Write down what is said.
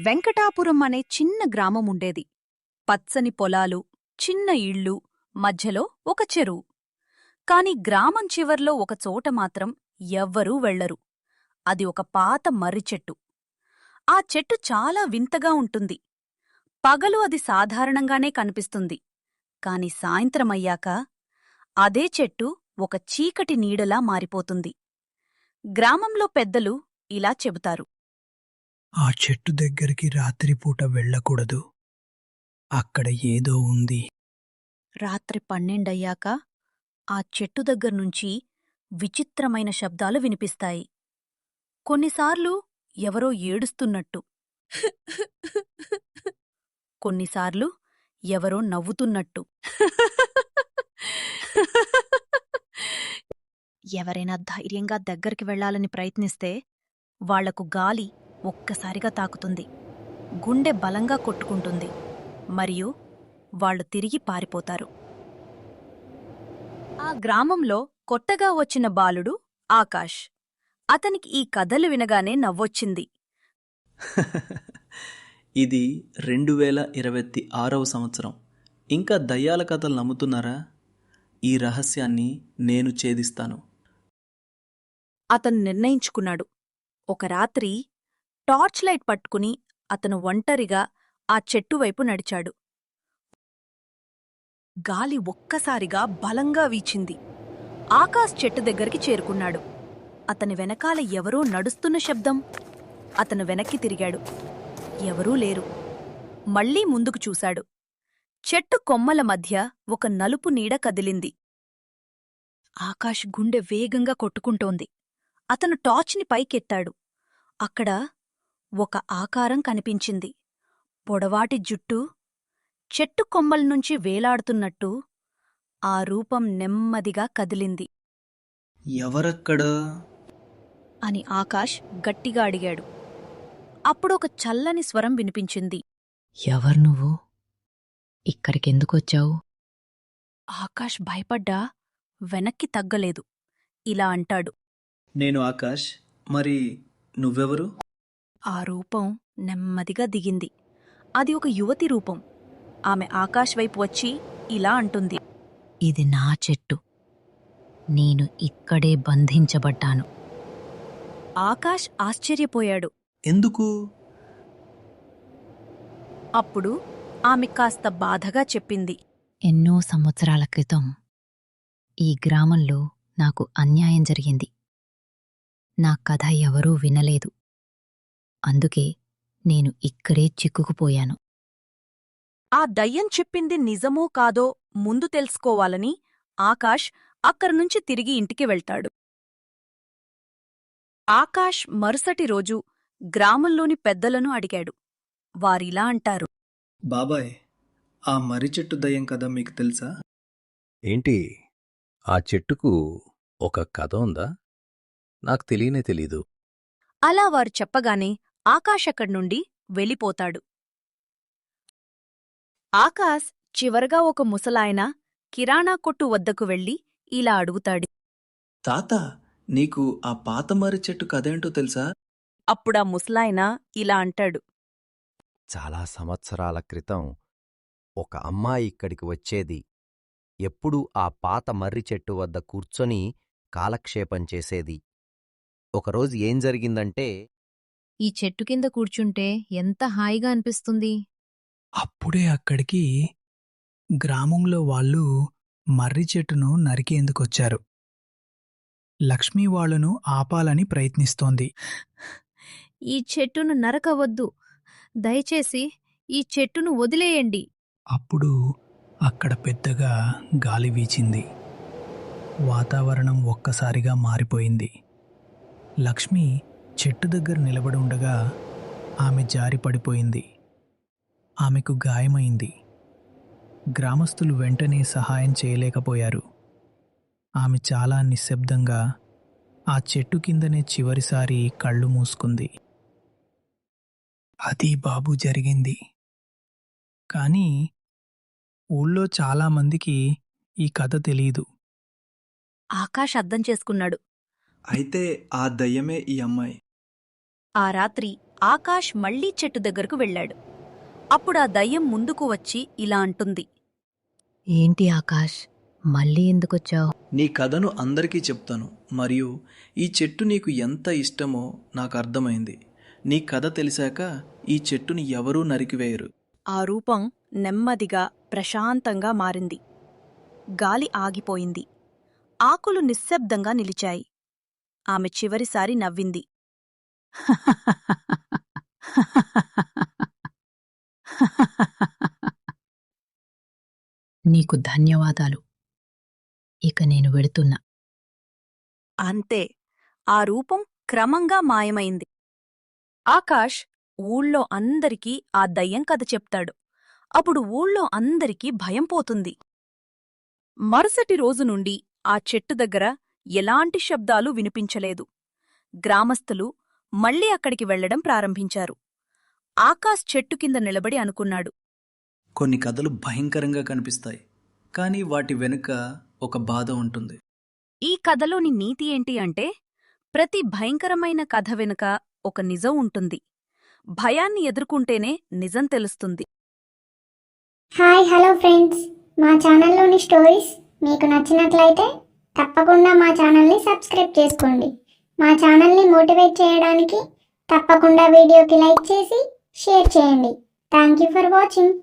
వెంకటాపురం అనే చిన్న గ్రామముండేది. పచ్చని పొలాలు, చిన్న ఇళ్ళు, మధ్యలో ఒక చెరువు. కాని గ్రామం చివర్లో ఒక చోట మాత్రం ఎవ్వరూ వెళ్లరు. అది ఒక పాత మర్రిచెట్టు. ఆ చెట్టు చాలా వింతగా ఉంటుంది. పగలు అది సాధారణంగానే కనిపిస్తుంది. కాని సాయంత్రమయ్యాక అదే చెట్టు ఒక చీకటి నీడలా మారిపోతుంది. గ్రామంలో పెద్దలు ఇలా చెబుతారు. ఆ చెట్టు దగ్గరికి రాత్రిపూట వెళ్ళకూడదు. అక్కడ ఏదో ఉంది. రాత్రి 12 ఆ చెట్టు దగ్గర్నుంచి విచిత్రమైన శబ్దాలు వినిపిస్తాయి. కొన్నిసార్లు ఎవరో ఏడుస్తున్నట్టు, కొన్నిసార్లు ఎవరో నవ్వుతున్నట్టు. ఎవరైనా ధైర్యంగా దగ్గరికి వెళ్లాలని ప్రయత్నిస్తే వాళ్లకు గాలి ఒక్కసారిగా తాకుతుంది. గుండె బలంగా కొట్టుకుంటుంది. మరియు వాళ్లు తిరిగి పారిపోతారు. ఆ గ్రామంలో కొత్తగా వచ్చిన బాలుడు ఆకాష్. అతనికి ఈ కథలు వినగానే నవ్వొచ్చింది. ఇది 2026వ సంవత్సరం. ఇంకా దయ్యాల కథలు నమ్ముతున్నారా? ఈ రహస్యాన్ని నేను ఛేదిస్తాను. అతను నిర్ణయించుకున్నాడు. ఒక రాత్రి టార్చ్ లైట్ పట్టుకుని అతను ఒంటరిగా ఆ చెట్టువైపు నడిచాడు. గాలి ఒక్కసారిగా బలంగా వీచింది. ఆకాష్ చెట్టు దగ్గరికి చేరుకున్నాడు. అతని వెనకాల ఎవరో నడుస్తున్న శబ్దం. అతను వెనక్కి తిరిగాడు. ఎవరూ లేరు. మళ్లీ ముందుకు చూశాడు. చెట్టు కొమ్మల మధ్య ఒక నలుపు నీడ కదిలింది. ఆకాష్ గుండె వేగంగా కొట్టుకుంటోంది. అతను టార్చ్ని పైకెత్తాడు. అక్కడ ఒక ఆకారం కనిపించింది. పొడవాటి జుట్టు చెట్టు కొమ్మల్నుంచి వేలాడుతున్నట్టు ఆ రూపం నెమ్మదిగా కదిలింది. ఎవరక్కడా అని ఆకాష్ గట్టిగా అడిగాడు. అప్పుడొక చల్లని స్వరం వినిపించింది. ఎవరు నువ్వు? ఇక్కడికెందుకొచ్చావు? ఆకాష్ భయపడ్డా వెనక్కి తగ్గలేదు. ఇలా అంటాడు. నేను ఆకాష్. మరి నువ్వెవరు? ఆ రూపం నెమ్మదిగా దిగింది. అది ఒక యువతి రూపం. ఆమె ఆకాష్ వైపు వచ్చి ఇలా అంటుంది. ఇది నా చెట్టు. నేను ఇక్కడే బంధించబడ్డాను. ఆకాష్ ఆశ్చర్యపోయాడు. ఎందుకు? అప్పుడు ఆమె కాస్త బాధగా చెప్పింది. ఎన్నో సంవత్సరాల క్రితం ఈ గ్రామంలో నాకు అన్యాయం జరిగింది. నా కథ ఎవరూ వినలేదు. అందుకే నేను ఇక్కడే చిక్కుకుపోయాను. ఆ దయ్యం చెప్పింది నిజమో కాదో ముందు తెలుసుకోవాలని ఆకాష్ అక్కడ్నుంచి తిరిగి ఇంటికి వెళ్తాడు. ఆకాష్ మరుసటి రోజు గ్రామంలోని పెద్దలను అడిగాడు. వారిలా అంటారు. బాబాయ్, ఆ మర్రి చెట్టు దయ్యం కథ మీకు తెలుసా? ఏంటి, ఆ చెట్టుకు ఒక కథ ఉందా? నాకు తెలియనే తెలీదు. అలా వారు చెప్పగానే ఆకాష్ అక్కడ్నుండి వెళ్ళిపోతాడు. ఆకాష్ చివరగా ఒక ముసలాయన కిరాణా కొట్టు వద్దకు వెళ్ళి ఇలా అడుగుతాడు. తాత, నీకు ఆ పాత మర్రి చెట్టు కథేంటో తెలుసా? అప్పుడా ముసలాయన ఇలా అంటాడు. చాలా సంవత్సరాల క్రితం ఒక అమ్మాయి ఇక్కడికి వచ్చేది. ఎప్పుడూ ఆ పాత మర్రి చెట్టు వద్ద కూర్చొని కాలక్షేపం చేసేది. ఒకరోజు ఏం జరిగిందంటే, ఈ చెట్టు కింద కూర్చుంటే ఎంత హాయిగా అనిపిస్తుంది. అప్పుడే అక్కడికి గ్రామంలో వాళ్ళు మర్రి చెట్టును నరికేందుకొచ్చారు. లక్ష్మీ వాళ్లను ఆపాలని ప్రయత్నిస్తోంది. ఈ చెట్టును నరకవద్దు. దయచేసి ఈ చెట్టును వదిలేయండి. అప్పుడు అక్కడ పెద్దగా గాలి వీచింది. వాతావరణం ఒక్కసారిగా మారిపోయింది. లక్ష్మి చెట్టు దగ్గర నిలబడి ఉండగా ఆమె జారి పడిపోయింది. ఆమెకు గాయమైంది. గ్రామస్తులు వెంటనే సహాయం చేయలేకపోయారు. ఆమె చాలా నిశ్శబ్దంగా ఆ చెట్టు కిందనే చివరిసారి కళ్ళు మూసుకుంది. అది బాబు జరిగింది. కానీ ఊళ్ళో చాలామందికి ఈ కథ తెలీదు. ఆకాష్ అర్థం చేసుకున్నాడు. అయితే ఆ దయ్యమే ఈ అమ్మాయి. ఆ రాత్రి ఆకాష్ మళ్లీ చెట్టు దగ్గరకు వెళ్ళాడు. అప్పుడా దయ్యం ముందుకు వచ్చి ఇలా అంటుంది. ఏంటి ఆకాష్, మళ్ళీ ఎందుకొచ్చావు? నీ కథను అందరికీ చెప్తాను, మరియు ఈ చెట్టు నీకు ఎంత ఇష్టమో నాకు అర్థమైంది. నీ కథ తెలిసాక ఈ చెట్టుని ఎవరూ నరికివేయరు. ఆ రూపం నెమ్మదిగా ప్రశాంతంగా మారింది. గాలి ఆగిపోయింది. ఆకులు నిశ్శబ్దంగా నిలిచాయి. ఆమె చివరిసారి నవ్వింది. నీకు ధన్యవాదాలు. ఇక నేను వెడుతున్నా. అంతే, ఆ రూపం క్రమంగా మాయమైంది. ఆకాష్ ఊళ్ళో అందరికీ ఆ దయ్యం కథ చెప్తాడు. అప్పుడు ఊళ్ళో అందరికీ భయం పోతుంది. మరుసటి రోజు నుండి ఆ చెట్టు దగ్గర ఎలాంటి శబ్దాలు వినిపించలేదు. గ్రామస్తులు మళ్లీ అక్కడికి వెళ్లడం ప్రారంభించారు. ఆకాష్ చెట్టు కింద నిలబడి అనుకున్నాడు. కొన్ని కథలు భయంకరంగా కనిపిస్తాయి, కానీ వాటి వెనుక ఒక బాధ ఉంటుంది. ఈ కథలోని నీతి ఏంటి అంటే, ప్రతి భయంకరమైన కథ వెనుక ఒక నిజం ఉంటుంది. భయాన్ని ఎదుర్కొంటేనే నిజం తెలుస్తుంది. హాయ్ హలో ఫ్రెండ్స్, మా ఛానల్లోని స్టోరీస్ మీకు నచ్చినట్లయితే తప్పకుండా మా ఛానల్ని సబ్స్క్రైబ్ చేసుకోండి. మా ఛానల్ని మోటివేట్ చేయడానికి తప్పకుండా వీడియోకి లైక్ చేసి షేర్ చేయండి. Thank you for watching.